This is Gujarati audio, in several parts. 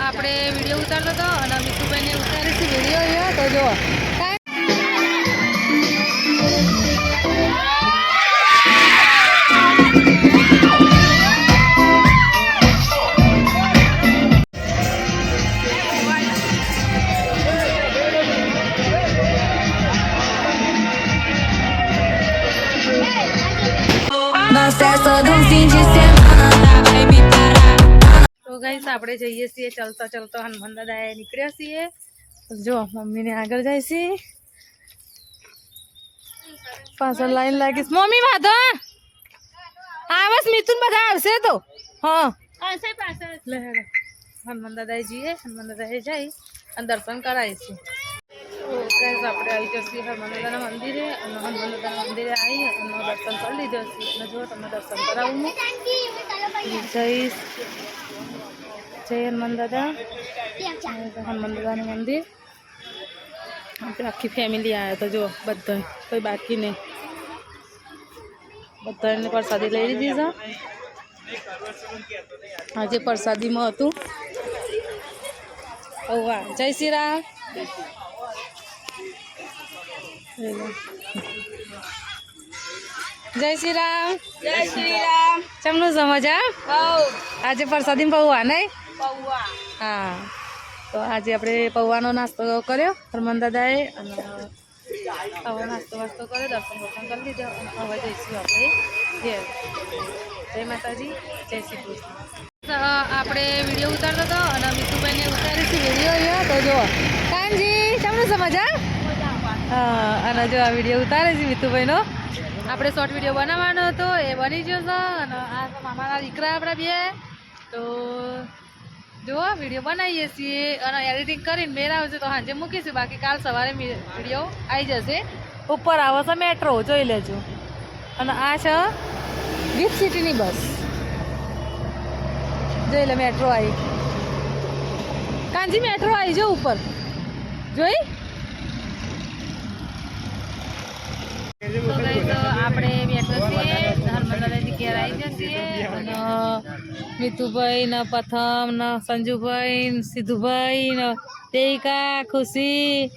આપણે વિડીયો ઉતારતો હતો અને મીતુભાઈને ઉતારીશું વિડીયો અહીંયા તો જો તો ગાઈસ આપણે જઈએ છીએ ચાલતા ચાલતા હનુમાન દાદા નીકળ્યા છીએ જો મમ્મીને આગળ જાય છે પાછળ લાઈન લાગીશ મમ્મી વાંધો આવસ મિથુન બધા આવશે તો હા હનુમાન દાદાએ જઈએ હનુમાન દાદાએ જઈ અને દર્શન કરાવીશું ગાઈસ આપણે આવી જઈએ હનુમાન દાદાના મંદિરે અને હનુમાન દાદાના મંદિરે આવી અને દર્શન કરી લીધો છે અને જો તમને દર્શન કરાવું જઈશ જય હનુમાન દાદા હનુમાન દાદાનું મંદિર આપણે આખી ફેમિલી આવ્યા તો જો બધા કોઈ બાકી નહીં બધાને પ્રસાદી લઈ લીધી છે આજે પ્રસાદીમાં હતું વાહ જય શ્રી રામ જય શ્રી રામ જય શ્રી રામ ચમનું સમજા આજે પ્રસાદી પૌવા નહીં હા તો આજે આપણે પૌવાનો નાસ્તો કર્યો હનુમાન દાદાએ અને આવો નાસ્તો વાસ્તો કર્યો દર્શન કરી લીધો અને હવે જઈશું આપણે ઘેર જય માતાજી જય શ્રી કૃષ્ણ આપણે વિડીયો ઉતારતો હતો અને મીતુભાઈને ઉતારીશું વિડીયો અહીંયા તો જો કાનજી ચમનું સમજા હા અને જો આ વિડીયો ઉતારે છે મીતુભાઈનો આપણે શોર્ટ વિડીયો બનાવવાનો હતો એ બની ગયો છે અને આ મામાના દીકરા આપણા બે તો જો વિડીયો બનાવીએ છીએ અને એડિટિંગ કરીને મેર આવશે તો સાંજે મૂકીશું બાકી કાલ સવારે વિડીયો આવી જશે ઉપર આવે છે મેટ્રો જોઈ લેજો અને આ છે ગિફ્ટ સિટીની બસ જોઈ લે મેટ્રો આવી કાંજી મેટ્રો આવી જો ઉપર જોઈ આપણે બેઠો છીએ હનુમાન દાદાજી ઘેર આવી જશે અને મીતુભાઈ ને પ્રથમ ને સંજુભાઈ ને સિદ્ધુભાઈ ને દેવિકા ખુશી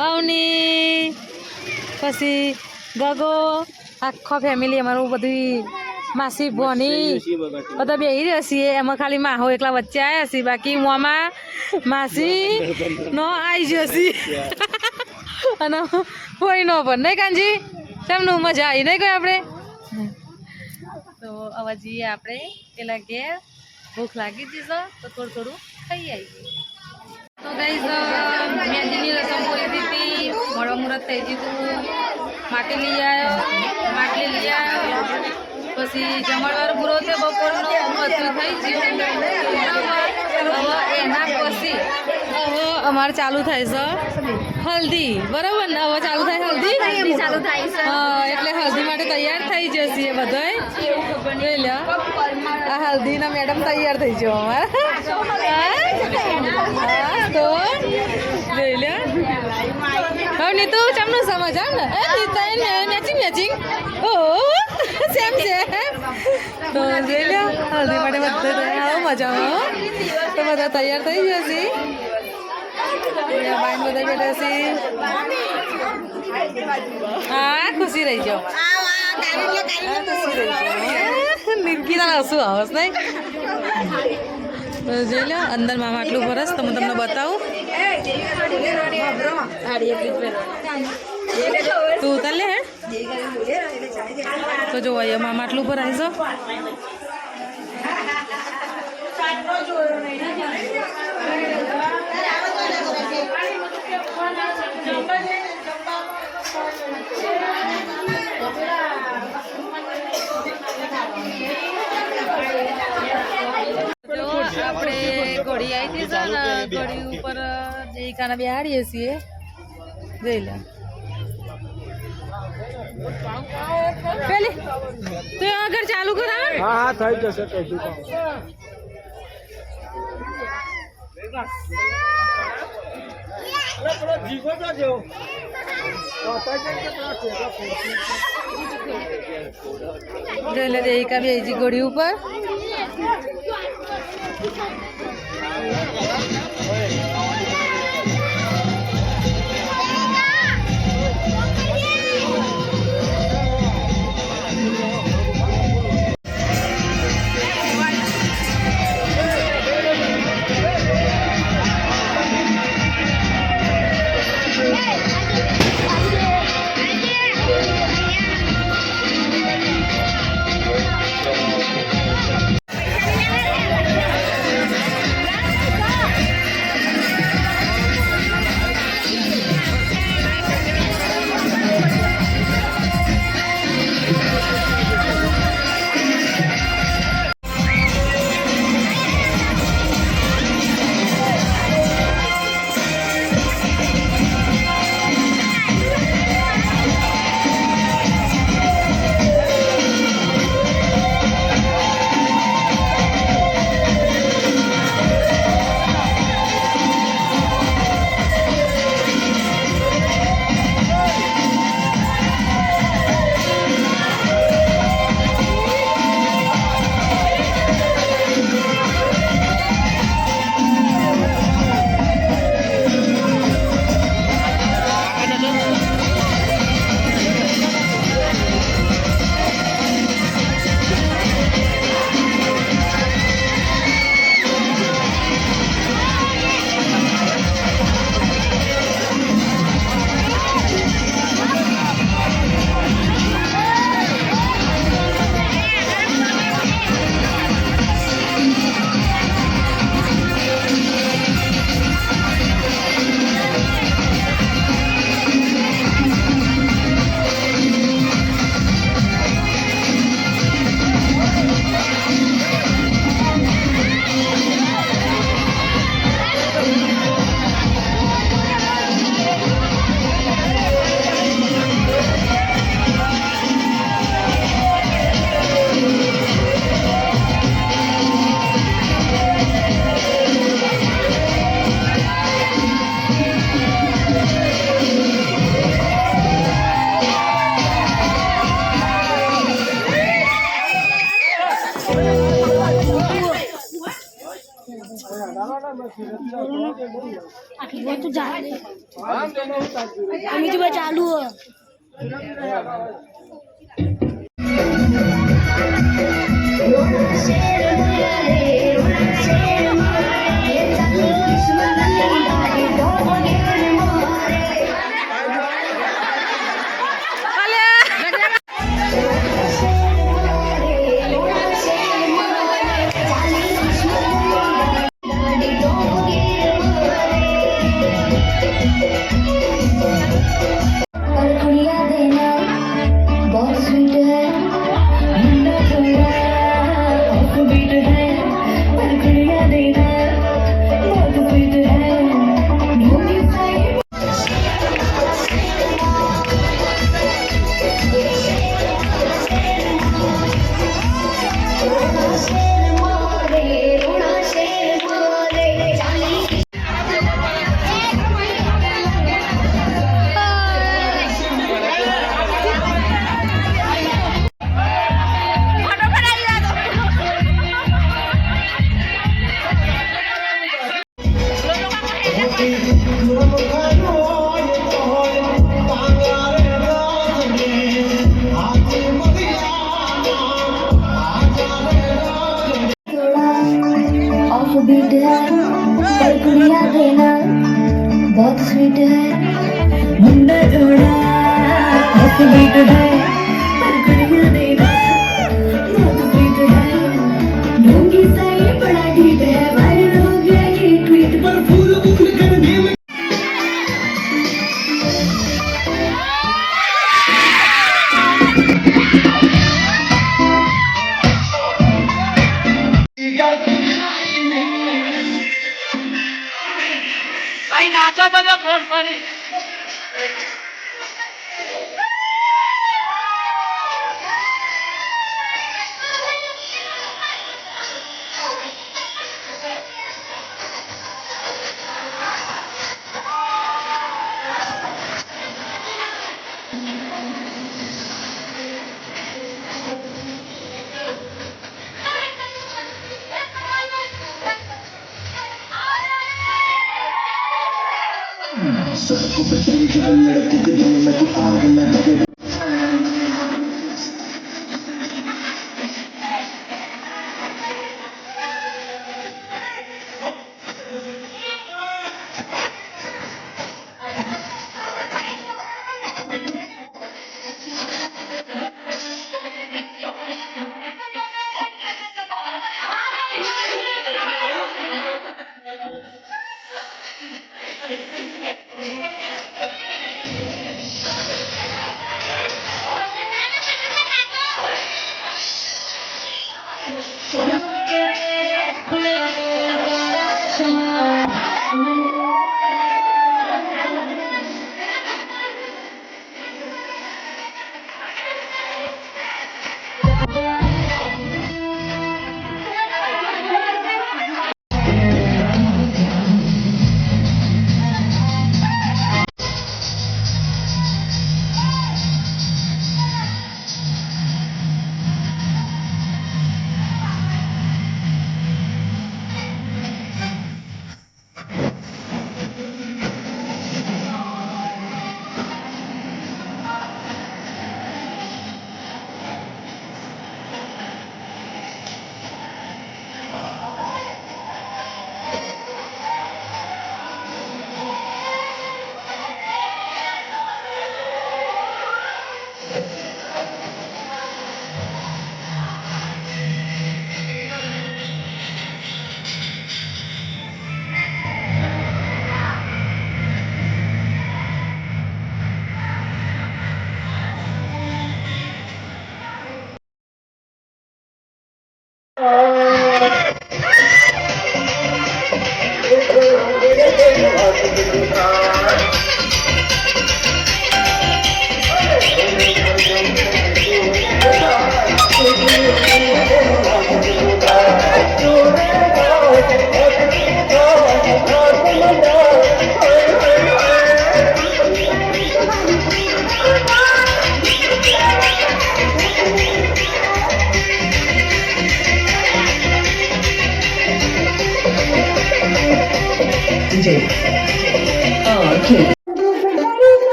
અવની પછી ગગો આખો ફેમિલી અમારું બધી માસી ભોની બધા બેસી રહ્યા છીએ એમાં ખાલી માહો એકલા વચ્ચે આવ્યા છીએ બાકી મોમાં માસી નો આવી જશે અને કોઈ નો પણ નહીં કાનજી તેમનું મજા આવી નહીં કોઈ આપણે તો હવે જઈએ આપણે પેલા ઘેર ભૂખ લાગી જશે તો થોડું ખાઈ આવીએ તો ગાઈસ મહેંદીની રસમ પૂરી હતી મોડો મુહૂર્ત થઈ ગયું માટી લઈ આવ્યો માટલી લઈ આવ્યો પછી જમણવાર પૂરો થયો બપોરનો બધું થઈ ગયું હવે એના પછી હવે અમારે ચાલુ થાય છે હલ્દી બરાબર ને હવે ચાલુ થાય હલ્દી ચાલુ થાય છે એટલે હલ્દી માટે તૈયાર થઈ જશે બધાય જોઈ લો આ હલ્દીના મેડમ તૈયાર થઈ જાઓ અમારે તો જોઈ લો હવે નીતુ ચમનું સમજ ને મેચિંગ મેચિંગ ઓ સેમ છે તો જોઈ લો હલ્દી માટે બધા આવો મજામાં તો બધા તૈયાર થઈ જશે બાઈન બધા બેઠા છે હા ખુશી રહી જાઓ નિર્ગીના શું આવસ નહીં જોઈ લો અંદર મામા આટલું વરસ તો હું તમને બતાવું તું ઉતાર લે હે તો જો અહીંયા મામા આટલું ભરાય છો આપણે ઘોડી આવી હતી ને ઘોડી ઉપર દેખાના બેહાડીએ છીએ જોઈ લે પેલી તું આગળ ચાલુ કરાવ હા થઈ જશે જોઈ દેવિકા બેજી ઘોડી ઉપર वो तो जा अभी तो चालू है बीट है पर कुड़िया देना बहुत स्वीट है मुंडा जोड़ा ऑफ बीट है पर कुड़िया देना बहुत स्वीट है ढोंगी सही बड़ा ठीक है वायरल हो गया ये ट्वीट पर फूल बुक करने में भाई नाचा बजा फोन पर सबको बताइए लड़कों के दिल में तो आग लग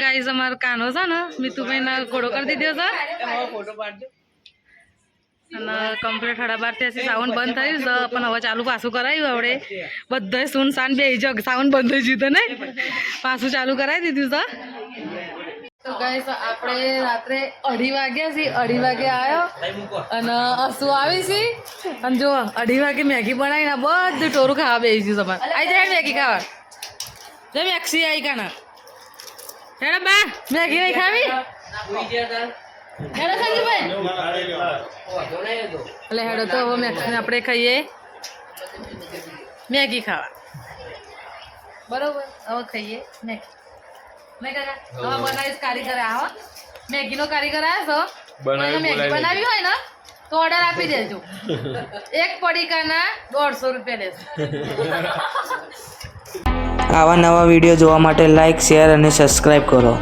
ગાઈઝ અમારો કાનો છે ને મિતુભાઈ ના ઘોડો કરી દીધો છે અને કમ્પ્લીટ 12:30 થી સાઉન્ડ બંધ થયું છે પણ હવે ચાલુ પાછું કરાયું આપણે બધાય સુનસાન બેહી જગ સાઉન્ડ બંધ થઈ ગયું ને પાછું ચાલુ કરાવી દીધું છે તો ગાઈઝ આપણે રાત્રે 2:30 વાગ્યા છે 2:30 વાગે આવ્યો અને અસુ આવી છે અને જો 2:30 વાગે મેગી બનાવીને બધું ટોરું ખાવા બેસી ગયું તમારે આવી જાય મેગી ખાવા જે મેક્સી આવી કાના હેડો બા મેગી નહીં ખાવી હેડો સંજુભાઈ એટલે હેડો તો હવે મેક્સને આપણે ખાઈએ મેગી ખાવા બરોબર હવે ખાઈએ મેગી મેં કાકા હવે બનાવીશ કારીગર આવો મેગીનો કારીગર આવ્યો છો મેગી બનાવી હોય ને તો ઓર્ડર આપી દેજો એક પડીકાના 150 રૂપિયા લેશે આવા નવા વિડીયો જોવા માટે લાઈક શેર અને સબસ્ક્રાઈબ કરો.